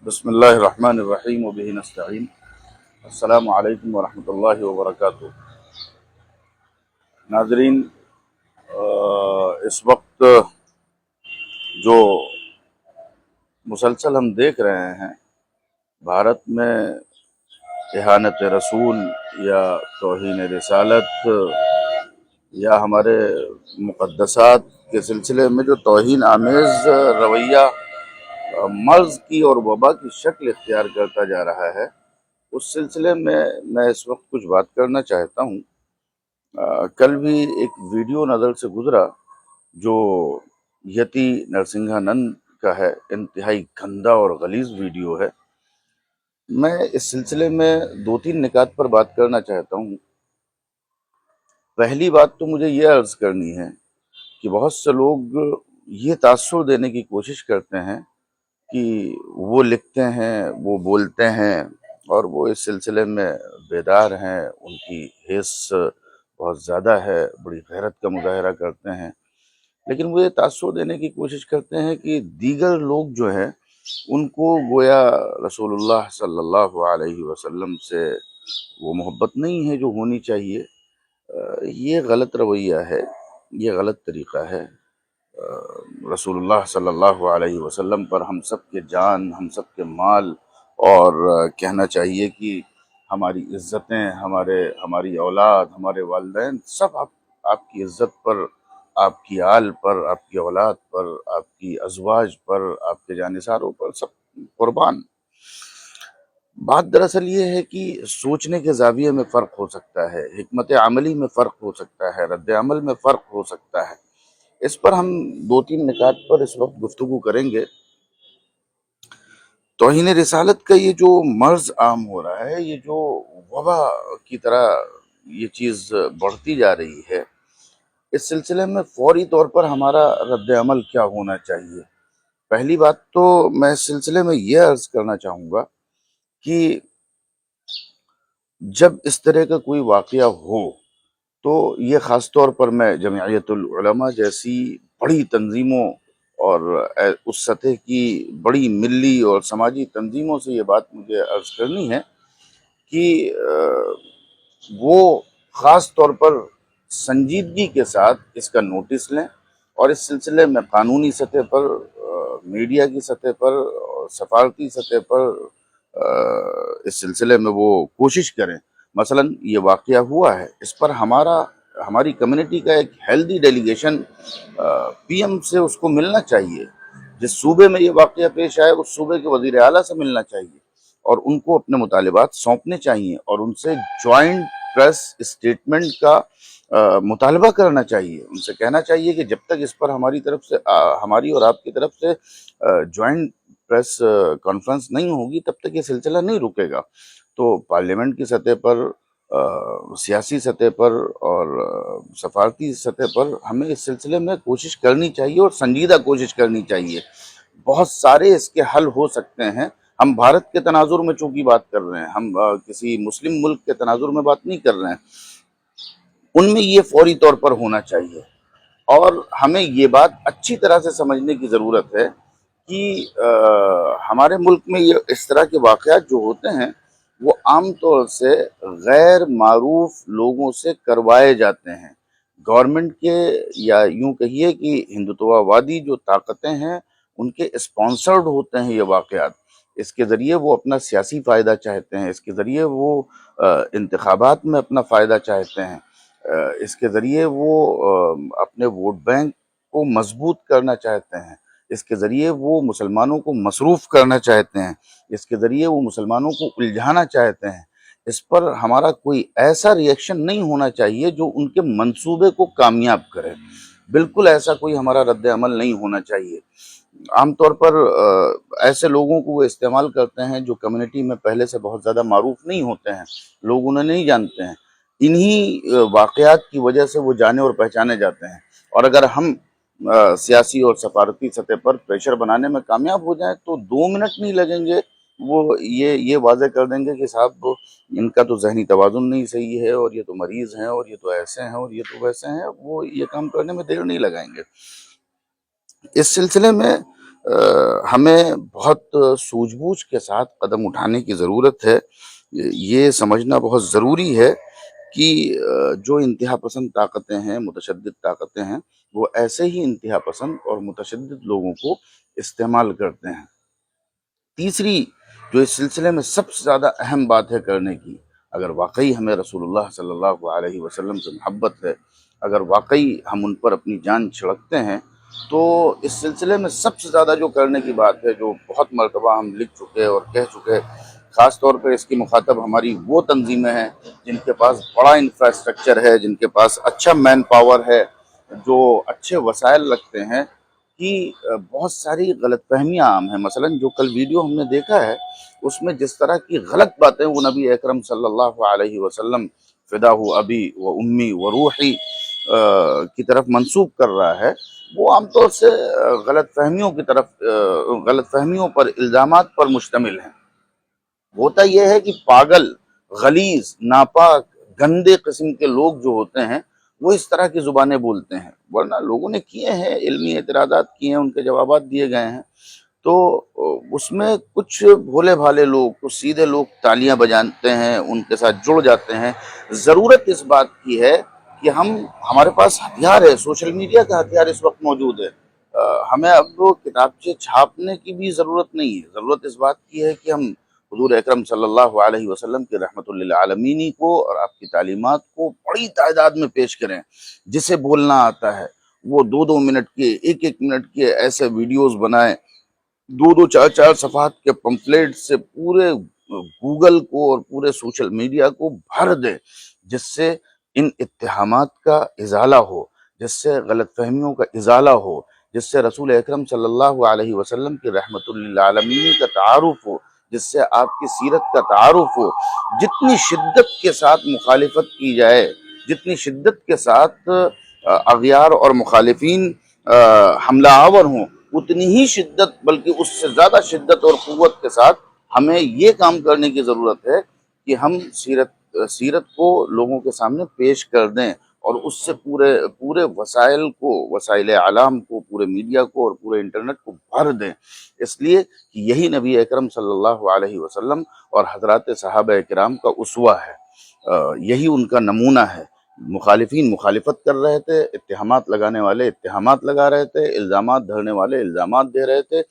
بسم اللہ الرحمن الرحیم وبہ نستعین۔ السلام علیکم ورحمۃ اللہ وبرکاتہ۔ ناظرین، اس وقت جو مسلسل ہم دیکھ رہے ہیں بھارت میں اہانت رسول یا توہین رسالت یا ہمارے مقدسات کے سلسلے میں جو توہین آمیز رویہ مرض کی اور وبا کی شکل اختیار کرتا جا رہا ہے، اس سلسلے میں اس وقت کچھ بات کرنا چاہتا ہوں۔ کل بھی ایک ویڈیو نظر سے گزرا جو یتی نرسنگھانند کا ہے، انتہائی گندا اور غلیظ ویڈیو ہے۔ میں اس سلسلے میں دو تین نکات پر بات کرنا چاہتا ہوں۔ پہلی بات تو مجھے یہ عرض کرنی ہے کہ بہت سے لوگ یہ تاثر دینے کی کوشش کرتے ہیں کہ وہ لکھتے ہیں، وہ بولتے ہیں اور وہ اس سلسلے میں بیدار ہیں، ان کی حس بہت زیادہ ہے، بڑی غیرت کا مظاہرہ کرتے ہیں، لیکن وہ یہ تاثر دینے کی کوشش کرتے ہیں کہ دیگر لوگ جو ہیں ان کو گویا رسول اللہ صلی اللہ علیہ وسلم سے وہ محبت نہیں ہے جو ہونی چاہیے۔ یہ غلط رویہ ہے، یہ غلط طریقہ ہے۔ رسول اللہ صلی اللہ علیہ وسلم پر ہم سب کے جان، ہم سب کے مال اور کہنا چاہیے کہ ہماری عزتیں، ہماری اولاد، ہمارے والدین سب آپ کی عزت پر، آپ کی آل پر، آپ کی اولاد پر، آپ کی ازواج پر، آپ کے جانثاروں پر سب قربان۔ بات دراصل یہ ہے کہ سوچنے کے زاویے میں فرق ہو سکتا ہے، حکمت عملی میں فرق ہو سکتا ہے، رد عمل میں فرق ہو سکتا ہے۔ اس پر ہم دو تین نکات پر اس وقت گفتگو کریں گے۔ توہین رسالت کا یہ جو مرض عام ہو رہا ہے، یہ جو وبا کی طرح یہ چیز بڑھتی جا رہی ہے، اس سلسلے میں فوری طور پر ہمارا رد عمل کیا ہونا چاہیے؟ پہلی بات تو میں اس سلسلے میں یہ عرض کرنا چاہوں گا کہ جب اس طرح کا کوئی واقعہ ہو تو یہ خاص طور پر میں جمعیت العلماء جیسی بڑی تنظیموں اور اس سطح کی بڑی ملی اور سماجی تنظیموں سے یہ بات مجھے عرض کرنی ہے کہ وہ خاص طور پر سنجیدگی کے ساتھ اس کا نوٹس لیں اور اس سلسلے میں قانونی سطح پر، میڈیا کی سطح پر اور سفارتی سطح پر اس سلسلے میں وہ کوشش کریں۔ مثلا یہ واقعہ ہوا ہے، اس پر ہماری کمیونٹی کا ایک ہیلدی ڈیلیگیشن پی ایم سے اس کو ملنا چاہیے۔ جس صوبے میں یہ واقعہ پیش آئے اس صوبے کے وزیر اعلیٰ سے ملنا چاہیے اور ان کو اپنے مطالبات سونپنے چاہیے اور ان سے جوائنٹ پریس اسٹیٹمنٹ کا مطالبہ کرنا چاہیے۔ ان سے کہنا چاہیے کہ جب تک اس پر ہماری طرف سے، ہماری اور آپ کی طرف سے جوائنٹ پریس کانفرنس نہیں ہوگی تب تک یہ سلسلہ نہیں رکے گا۔ تو پارلیمنٹ کی سطح پر، سیاسی سطح پر اور سفارتی سطح پر ہمیں اس سلسلے میں کوشش کرنی چاہیے اور سنجیدہ کوشش کرنی چاہیے۔ بہت سارے اس کے حل ہو سکتے ہیں۔ ہم بھارت کے تناظر میں چونکہ بات کر رہے ہیں، ہم کسی مسلم ملک کے تناظر میں بات نہیں کر رہے ہیں۔ ان میں یہ فوری طور پر ہونا چاہیے اور ہمیں یہ بات اچھی طرح سے سمجھنے کی ضرورت ہے کہ ہمارے ملک میں یہ اس طرح کے واقعات جو ہوتے ہیں وہ عام طور سے غیر معروف لوگوں سے کروائے جاتے ہیں۔ گورنمنٹ کے یا یوں کہیے کہ ہندوتوا وادی جو طاقتیں ہیں ان کے اسپانسرڈ ہوتے ہیں یہ واقعات۔ اس کے ذریعے وہ اپنا سیاسی فائدہ چاہتے ہیں، اس کے ذریعے وہ انتخابات میں اپنا فائدہ چاہتے ہیں، اس کے ذریعے وہ اپنے ووٹ بینک کو مضبوط کرنا چاہتے ہیں، اس کے ذریعے وہ مسلمانوں کو مصروف کرنا چاہتے ہیں، اس کے ذریعے وہ مسلمانوں کو الجھانا چاہتے ہیں۔ اس پر ہمارا کوئی ایسا ریئیکشن نہیں ہونا چاہیے جو ان کے منصوبے کو کامیاب کرے۔ بالکل ایسا کوئی ہمارا رد عمل نہیں ہونا چاہیے۔ عام طور پر ایسے لوگوں کو وہ استعمال کرتے ہیں جو کمیونٹی میں پہلے سے بہت زیادہ معروف نہیں ہوتے ہیں، لوگ انہیں نہیں جانتے ہیں۔ انہی واقعات کی وجہ سے وہ جانے اور پہچانے جاتے ہیں، اور اگر ہم سیاسی اور سفارتی سطح پر پریشر بنانے میں کامیاب ہو جائیں تو 2 منٹ نہیں لگیں گے، وہ یہ واضح کر دیں گے کہ صاحب ان کا تو ذہنی توازن نہیں صحیح ہے اور یہ تو مریض ہیں اور یہ تو ایسے ہیں اور یہ تو ویسے ہیں۔ وہ یہ کام کرنے میں دیر نہیں لگائیں گے۔ اس سلسلے میں ہمیں بہت سوجھ بوجھ کے ساتھ قدم اٹھانے کی ضرورت ہے۔ یہ سمجھنا بہت ضروری ہے کہ جو انتہا پسند طاقتیں ہیں، متشدد طاقتیں ہیں، وہ ایسے ہی انتہا پسند اور متشدد لوگوں کو استعمال کرتے ہیں۔ تیسری جو اس سلسلے میں سب سے زیادہ اہم بات ہے کرنے کی، اگر واقعی ہمیں رسول اللہ صلی اللہ علیہ وسلم سے محبت ہے، اگر واقعی ہم ان پر اپنی جان چھڑکتے ہیں، تو اس سلسلے میں سب سے زیادہ جو کرنے کی بات ہے، جو بہت مرتبہ ہم لکھ چکے اور کہہ چکے، خاص طور پہ اس کی مخاطب ہماری وہ تنظیمیں ہیں جن کے پاس بڑا انفراسٹرکچر ہے، جن کے پاس اچھا مین پاور ہے، جو اچھے وسائل رکھتے ہیں، کہ بہت ساری غلط فہمیاں عام ہیں۔ مثلا جو کل ویڈیو ہم نے دیکھا ہے، اس میں جس طرح کی غلط باتیں وہ نبی اکرم صلی اللہ علیہ وسلم فداہ ابی و امی و روحی کی طرف منسوب کر رہا ہے، وہ عام طور سے غلط فہمیوں کی طرف، غلط فہمیوں پر، الزامات پر مشتمل ہیں۔ ہوتا یہ ہے کہ پاگل، غلیظ، ناپاک، گندے قسم کے لوگ جو ہوتے ہیں، وہ اس طرح کی زبانیں بولتے ہیں، ورنہ لوگوں نے کیے ہیں، علمی اعتراضات کیے ہیں، ان کے جوابات دیے گئے ہیں۔ تو اس میں کچھ بھولے بھالے لوگ، کچھ سیدھے لوگ تالیاں بجاتے ہیں، ان کے ساتھ جڑ جاتے ہیں۔ ضرورت اس بات کی ہے کہ ہمارے پاس ہتھیار ہے، سوشل میڈیا کا ہتھیار اس وقت موجود ہے۔ ہمیں اب کتابچے چھاپنے کی بھی ضرورت نہیں ہے، ضرورت اس بات کی ہے کہ ہم حضور اکرم صلی اللہ علیہ وسلم کی رحمت للعالمین کو اور آپ کی تعلیمات کو بڑی تعداد میں پیش کریں۔ جسے بولنا آتا ہے وہ 2 منٹ کے، 1 منٹ کے ایسے ویڈیوز بنائیں، 4 صفحات کے پمفلیٹ سے پورے گوگل کو اور پورے سوشل میڈیا کو بھر دیں، جس سے ان اتہامات کا ازالہ ہو، جس سے غلط فہمیوں کا ازالہ ہو، جس سے رسول اکرم صلی اللہ علیہ وسلم کی رحمت للعالمین کا تعارف ہو، جس سے آپ کی سیرت کا تعارف ہو۔ جتنی شدت کے ساتھ مخالفت کی جائے، جتنی شدت کے ساتھ اغیار اور مخالفین حملہ آور ہوں، اتنی ہی شدت، بلکہ اس سے زیادہ شدت اور قوت کے ساتھ ہمیں یہ کام کرنے کی ضرورت ہے کہ ہم سیرت کو لوگوں کے سامنے پیش کر دیں، اور اس سے پورے وسائل کو، وسائل اعلام کو، پورے میڈیا کو اور پورے انٹرنیٹ کو بھر دیں، اس لیے کہ یہی نبی اکرم صلی اللہ علیہ وسلم اور حضرات صحابہ کرام کا اسوہ ہے، یہی ان کا نمونہ ہے۔ مخالفین مخالفت کر رہے تھے، اتہامات لگانے والے اتہامات لگا رہے تھے، الزامات دھرنے والے الزامات دے رہے تھے،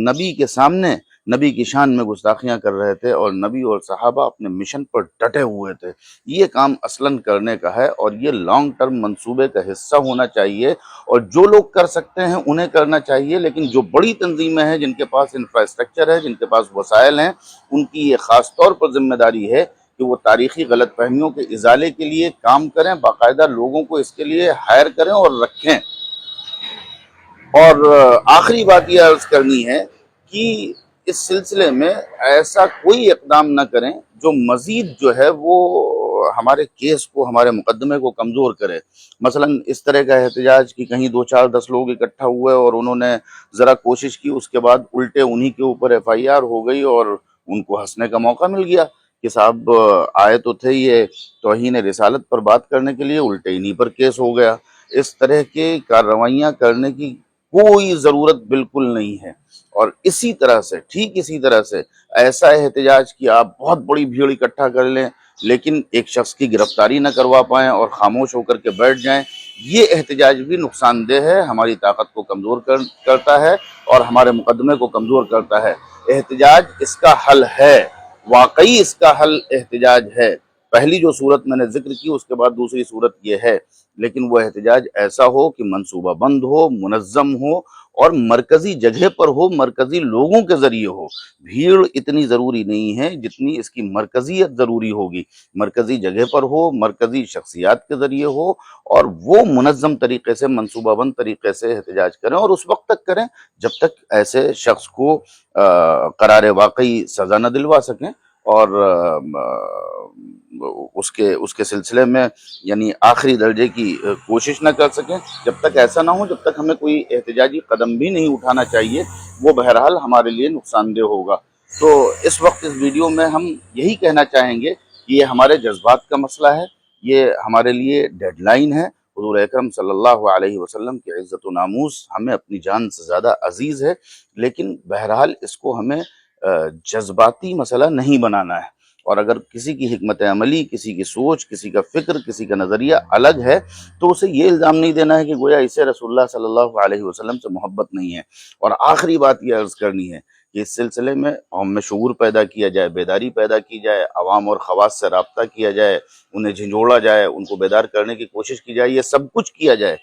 نبی کے سامنے نبی کی شان میں گستاخیاں کر رہے تھے، اور نبی اور صحابہ اپنے مشن پر ڈٹے ہوئے تھے۔ یہ کام اصلاً کرنے کا ہے، اور یہ لانگ ٹرم منصوبے کا حصہ ہونا چاہیے، اور جو لوگ کر سکتے ہیں انہیں کرنا چاہیے، لیکن جو بڑی تنظیمیں ہیں، جن کے پاس انفراسٹرکچر ہے، جن کے پاس وسائل ہیں، ان کی یہ خاص طور پر ذمہ داری ہے کہ وہ تاریخی غلط فہمیوں کے ازالے کے لیے کام کریں، باقاعدہ لوگوں کو اس کے لیے ہائر کریں اور رکھیں۔ اور آخری بات یہ عرض کرنی ہے کہ اس سلسلے میں ایسا کوئی اقدام نہ کریں جو مزید جو ہے وہ ہمارے کیس کو، ہمارے مقدمے کو کمزور کرے۔ مثلا اس طرح کا احتجاج کہ کہیں 2 4 10 لوگ اکٹھا ہوئے اور انہوں نے ذرا کوشش کی، اس کے بعد الٹے انہی کے اوپر FIR ہو گئی اور ان کو ہنسنے کا موقع مل گیا کہ صاحب آئے تو تھے یہ توہین رسالت پر بات کرنے کے لیے، الٹے انہی پر کیس ہو گیا۔ اس طرح کے کارروائیاں کرنے کی کوئی ضرورت بالکل نہیں ہے۔ اور اسی طرح سے، ٹھیک اسی طرح سے، ایسا احتجاج کہ آپ بہت بڑی بھیڑ اکٹھا کر لیں لیکن ایک شخص کی گرفتاری نہ کروا پائیں اور خاموش ہو کر کے بیٹھ جائیں، یہ احتجاج بھی نقصان دہ ہے، ہماری طاقت کو کمزور کرتا ہے اور ہمارے مقدمے کو کمزور کرتا ہے۔ احتجاج اس کا حل ہے، واقعی اس کا حل احتجاج ہے۔ پہلی جو صورت میں نے ذکر کی، اس کے بعد دوسری صورت یہ ہے، لیکن وہ احتجاج ایسا ہو کہ منصوبہ بند ہو، منظم ہو، اور مرکزی جگہ پر ہو، مرکزی لوگوں کے ذریعے ہو۔ بھیڑ اتنی ضروری نہیں ہے جتنی اس کی مرکزیت ضروری ہوگی۔ مرکزی جگہ پر ہو، مرکزی شخصیات کے ذریعے ہو، اور وہ منظم طریقے سے، منصوبہ بند طریقے سے احتجاج کریں، اور اس وقت تک کریں جب تک ایسے شخص کو قرار واقعی سزا نہ دلوا سکیں، اور اس کے سلسلے میں یعنی آخری درجے کی کوشش نہ کر سکیں۔ جب تک ایسا نہ ہو، جب تک ہمیں کوئی احتجاجی قدم بھی نہیں اٹھانا چاہیے، وہ بہرحال ہمارے لیے نقصان دہ ہوگا۔ تو اس وقت اس ویڈیو میں ہم یہی کہنا چاہیں گے کہ یہ ہمارے جذبات کا مسئلہ ہے، یہ ہمارے لیے ڈیڈ لائن ہے، حضور اکرم صلی اللہ علیہ وسلم کی عزت و ناموس ہمیں اپنی جان سے زیادہ عزیز ہے، لیکن بہرحال اس کو ہمیں جذباتی مسئلہ نہیں بنانا ہے، اور اگر کسی کی حکمت عملی، کسی کی سوچ، کسی کا فکر، کسی کا نظریہ الگ ہے تو اسے یہ الزام نہیں دینا ہے کہ گویا اسے رسول اللہ صلی اللہ علیہ وسلم سے محبت نہیں ہے۔ اور آخری بات یہ عرض کرنی ہے کہ اس سلسلے میں ہم میں شعور پیدا کیا جائے، بیداری پیدا کی جائے، عوام اور خواص سے رابطہ کیا جائے، انہیں جھنجھوڑا جائے، ان کو بیدار کرنے کی کوشش کی جائے، یہ سب کچھ کیا جائے،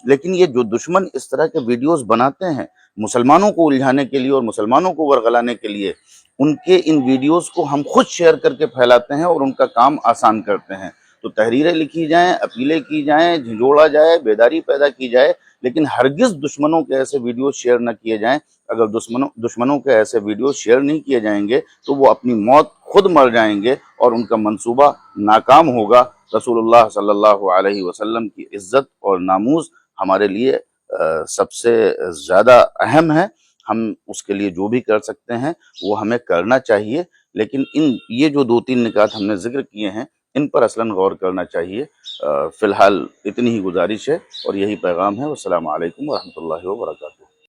لیکن یہ جو دشمن اس طرح کے ویڈیوز بناتے ہیں مسلمانوں کو الجھانے کے لیے اور مسلمانوں کو ورغلانے کے لیے، ان کے ان ویڈیوز کو ہم خود شیئر کر کے پھیلاتے ہیں اور ان کا کام آسان کرتے ہیں۔ تو تحریریں لکھی جائیں، اپیلیں کی جائیں، جھنجھوڑا جائے، بیداری پیدا کی جائے، لیکن ہرگز دشمنوں کے ایسے ویڈیوز شیئر نہ کیے جائیں۔ اگر دشمنوں کے ایسے ویڈیوز شیئر نہیں کیے جائیں گے تو وہ اپنی موت خود مر جائیں گے اور ان کا منصوبہ ناکام ہوگا۔ رسول اللہ صلی اللہ علیہ وسلم کی عزت اور ناموس ہمارے لیے سب سے زیادہ اہم ہے۔ ہم اس کے لیے جو بھی کر سکتے ہیں وہ ہمیں کرنا چاہیے، لیکن یہ جو دو تین نکات ہم نے ذکر کیے ہیں ان پر اصلاً غور کرنا چاہیے۔ فی الحال اتنی ہی گزارش ہے اور یہی پیغام ہے۔ والسلام علیکم ورحمۃ اللہ وبرکاتہ۔